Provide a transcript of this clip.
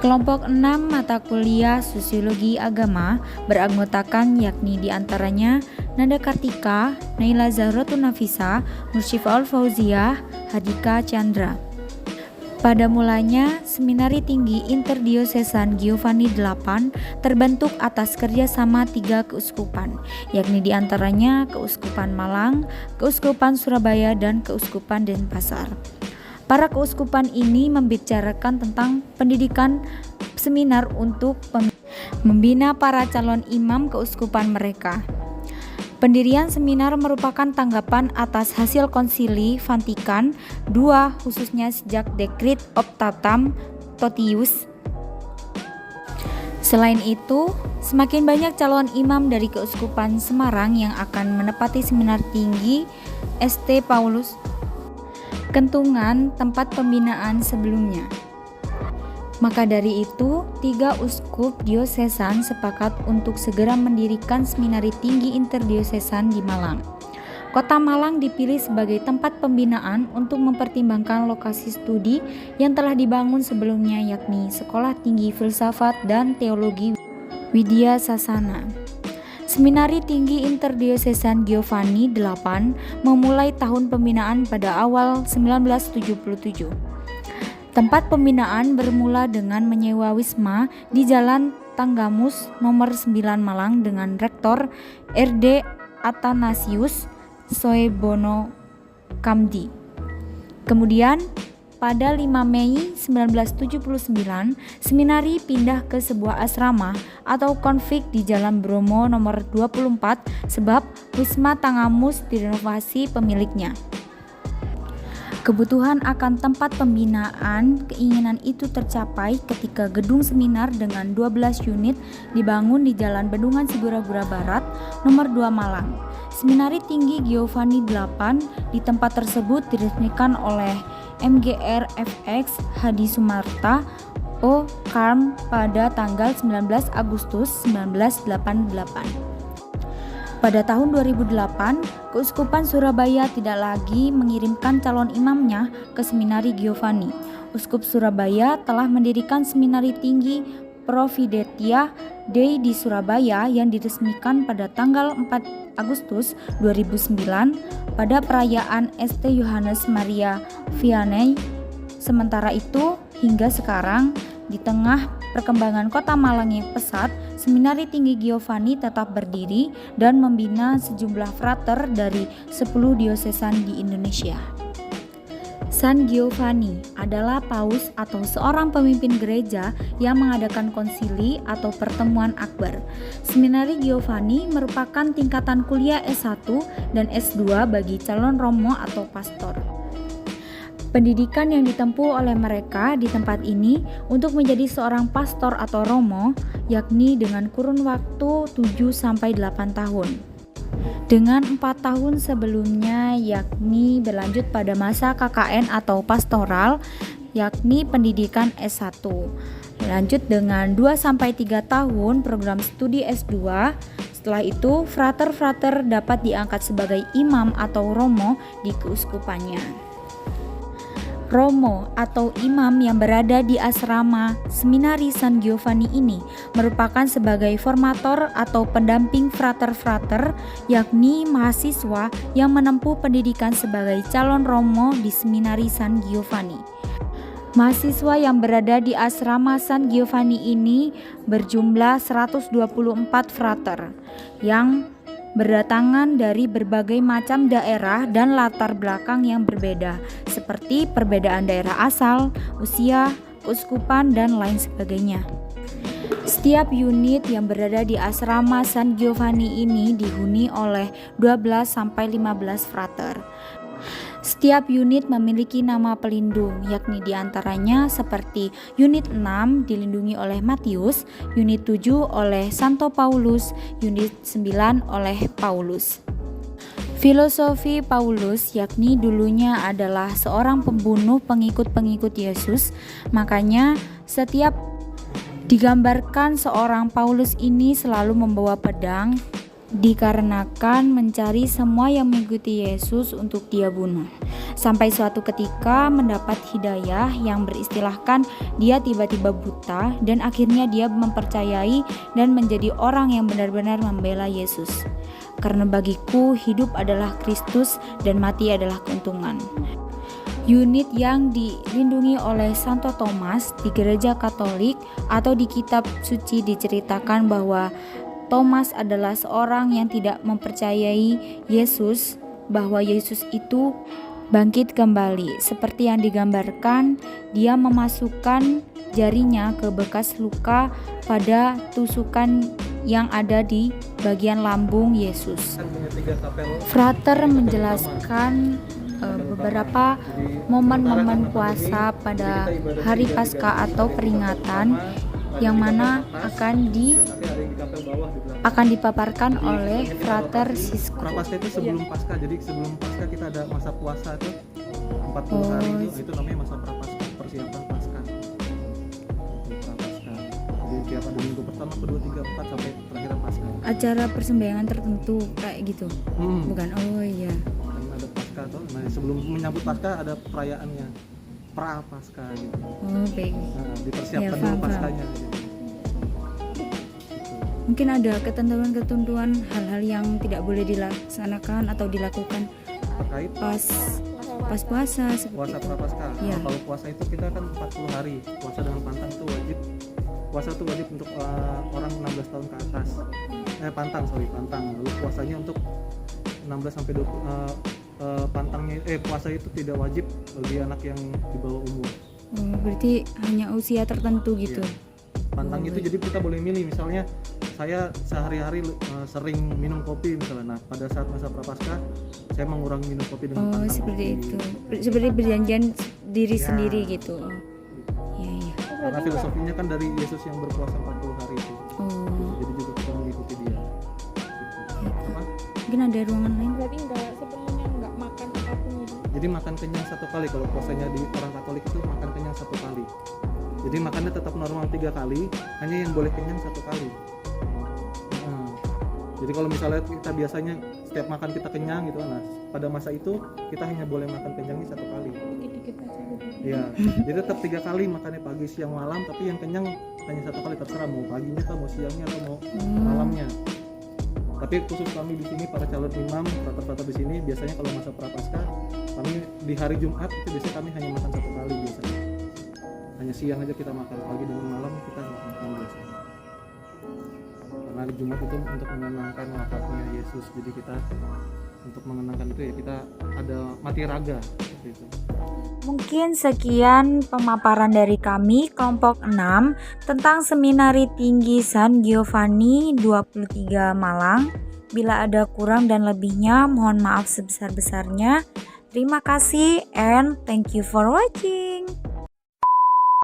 Kelompok 6 mata kuliah Sosiologi Agama beranggotakan yakni diantaranya Nanda Kartika, Naila Zahratun Nafisa, Mursyifah Al-Fauziyah, Hadika Chandra. Pada mulanya, Seminari Tinggi Interdiosesan Giovanni VIII terbentuk atas kerjasama 3 keuskupan, yakni diantaranya Keuskupan Malang, Keuskupan Surabaya, dan Keuskupan Denpasar. Para keuskupan ini membicarakan tentang pendidikan seminar untuk membina para calon imam keuskupan mereka. Pendirian seminar merupakan tanggapan atas hasil Konsili Vatikan II, khususnya sejak Decree Optatam Totius. Selain itu, semakin banyak calon imam dari Keuskupan Semarang yang akan menepati seminar tinggi St. Paulus Kentungan, tempat pembinaan sebelumnya. Maka dari itu, 3 uskup diosesan sepakat untuk segera mendirikan Seminari Tinggi Interdiosesan di Malang. Kota Malang dipilih sebagai tempat pembinaan untuk mempertimbangkan lokasi studi yang telah dibangun sebelumnya, yakni Sekolah Tinggi Filsafat dan Teologi Widya Sasana. Seminari Tinggi Interdiosesan Giovanni VIII memulai tahun pembinaan pada awal 1977. Tempat pembinaan bermula dengan menyewa wisma di Jalan Tanggamus nomor 9 Malang dengan Rektor R.D. Athanasius Soebono Kamdi. Kemudian pada 5 Mei 1979, seminari pindah ke sebuah asrama atau konvik di Jalan Bromo nomor 24 sebab wisma Tanggamus direnovasi pemiliknya. Kebutuhan akan tempat pembinaan keinginan itu tercapai ketika gedung seminar dengan 12 unit dibangun di Jalan Bendungan Sigura-gura Barat, nomor 2 Malang. Seminari Tinggi Giovanni VIII di tempat tersebut diresmikan oleh MGR FX Hadi Sumarta O. Karm pada tanggal 19 Agustus 1988. Pada tahun 2008, Keuskupan Surabaya tidak lagi mengirimkan calon imamnya ke Seminari Giovanni. Uskup Surabaya telah mendirikan Seminari Tinggi Providentia Dei di Surabaya yang diresmikan pada tanggal 4 Agustus 2009 pada perayaan St. Yohanes Maria Vianney. Sementara itu, hingga sekarang, di tengah perkembangan kota Malang yang pesat, Seminari Tinggi Giovanni tetap berdiri dan membina sejumlah frater dari 10 diosesan di Indonesia. San Giovanni adalah paus atau seorang pemimpin gereja yang mengadakan konsili atau pertemuan akbar. Seminari Giovanni merupakan tingkatan kuliah S1 dan S2 bagi calon romo atau pastor. Pendidikan yang ditempuh oleh mereka di tempat ini untuk menjadi seorang pastor atau romo, yakni dengan kurun waktu 7-8 tahun. Dengan 4 tahun sebelumnya, yakni berlanjut pada masa KKN atau pastoral, yakni pendidikan S1. Lanjut dengan 2-3 tahun program studi S2. Setelah itu, frater-frater dapat diangkat sebagai imam atau romo di keuskupannya. Romo atau imam yang berada di asrama Seminari San Giovanni ini merupakan sebagai formator atau pendamping frater-frater, yakni mahasiswa yang menempuh pendidikan sebagai calon romo di Seminari San Giovanni. Mahasiswa yang berada di asrama San Giovanni ini berjumlah 124 frater yang berdatangan dari berbagai macam daerah dan latar belakang yang berbeda, seperti perbedaan daerah asal, usia, keuskupan, dan lain sebagainya. Setiap unit yang berada di asrama San Giovanni ini dihuni oleh 12-15 frater. Setiap unit memiliki nama pelindung, yakni diantaranya seperti unit 6 dilindungi oleh Matius, unit 7 oleh Santo Paulus, unit 9 oleh Paulus. Filosofi Paulus, yakni dulunya adalah seorang pembunuh pengikut-pengikut Yesus, makanya setiap digambarkan seorang Paulus ini selalu membawa pedang, dikarenakan mencari semua yang mengikuti Yesus untuk dia bunuh. Sampai suatu ketika mendapat hidayah yang beristilahkan dia tiba-tiba buta dan akhirnya dia mempercayai dan menjadi orang yang benar-benar membela Yesus. Karena bagiku hidup adalah Kristus dan mati adalah keuntungan. Unit yang dilindungi oleh Santo Thomas di Gereja Katolik atau di kitab suci diceritakan bahwa Thomas adalah seorang yang tidak mempercayai Yesus, bahwa Yesus itu bangkit kembali. Seperti yang digambarkan, dia memasukkan jarinya ke bekas luka pada tusukan yang ada di bagian lambung Yesus. Frater menjelaskan beberapa momen-momen puasa pada hari Paskah atau peringatan yang mana akan dipaparkan oleh Frater Sisko. Prapaskah itu sebelum Paskah, jadi sebelum Paskah kita ada masa puasa itu 40 hari itu namanya masa prapaskah, persiapan Paskah. Prapaskah. Jadi tiap ada minggu pertama, kedua, tiga, empat sampai terakhir Paskah. Acara persembayangan tertentu kayak gitu, bukan? Oh iya. Ada Paskah tuh. Nah sebelum menyambut Paskah ada perayaannya, Prapaskah gitu. Oh baik. Nah, dipersiapkan dulu Paskahnya. Gitu. Mungkin ada ketentuan-ketentuan hal-hal yang tidak boleh dilaksanakan atau dilakukan terkait pas puasa seperti puasa itu. Prapaskah. Ya. Kalau puasa itu kita kan 40 hari. Puasa dengan pantang itu wajib. Puasa itu wajib untuk orang 16 tahun ke atas. Pantang. Lalu puasanya untuk 16 sampai 20 puasa itu tidak wajib bagi anak yang di bawah umur. Oh, berarti hanya usia tertentu gitu. Iya. Pantang itu jadi kita boleh milih, misalnya saya sehari-hari sering minum kopi misalnya. Nah, pada saat masa Prapaskah saya mengurangi minum kopi dengan pantang. Seperti kopi. itu. Seperti berjanjian diri sendiri gitu. Iya. Karena filosofinya kan dari Yesus yang berpuasa 40 hari itu. Oh. Jadi juga kita mengikuti dia. Apa? Mungkin ada ruangan lain. Berarti sepenuhnya nggak makan apapun gitu. Jadi makan kenyang satu kali. Kalau puasanya di orang Katolik itu makan kenyang satu kali. Jadi makannya tetap normal 3 kali, hanya yang boleh kenyang 1 kali. Jadi kalau misalnya kita biasanya setiap makan kita kenyang gitu, nah pada masa itu kita hanya boleh makan kenyangnya 1 kali. Dikit-dikit aja gitu. Iya. Jadi tetap 3 kali makannya pagi, siang, malam, tapi yang kenyang hanya 1 kali, terserah mau paginya atau mau siangnya atau mau malamnya. Tapi khusus kami di sini para calon imam, frater-frater di sini biasanya kalau masa Prapaskah, kami di hari Jumat itu biasanya kami hanya makan 1 kali biasanya. Hanya siang aja kita makan, pagi dengan malam kita nggak makan biasanya. Karena hari Jumat itu untuk mengenangkan wafatnya Yesus, jadi kita untuk mengenangkan itu ya kita ada mati raga seperti itu. Mungkin sekian pemaparan dari kami kelompok 6 tentang Seminari Tinggi San Giovanni 23 Malang. Bila ada kurang dan lebihnya mohon maaf sebesar-besarnya. Terima kasih and thank you for watching.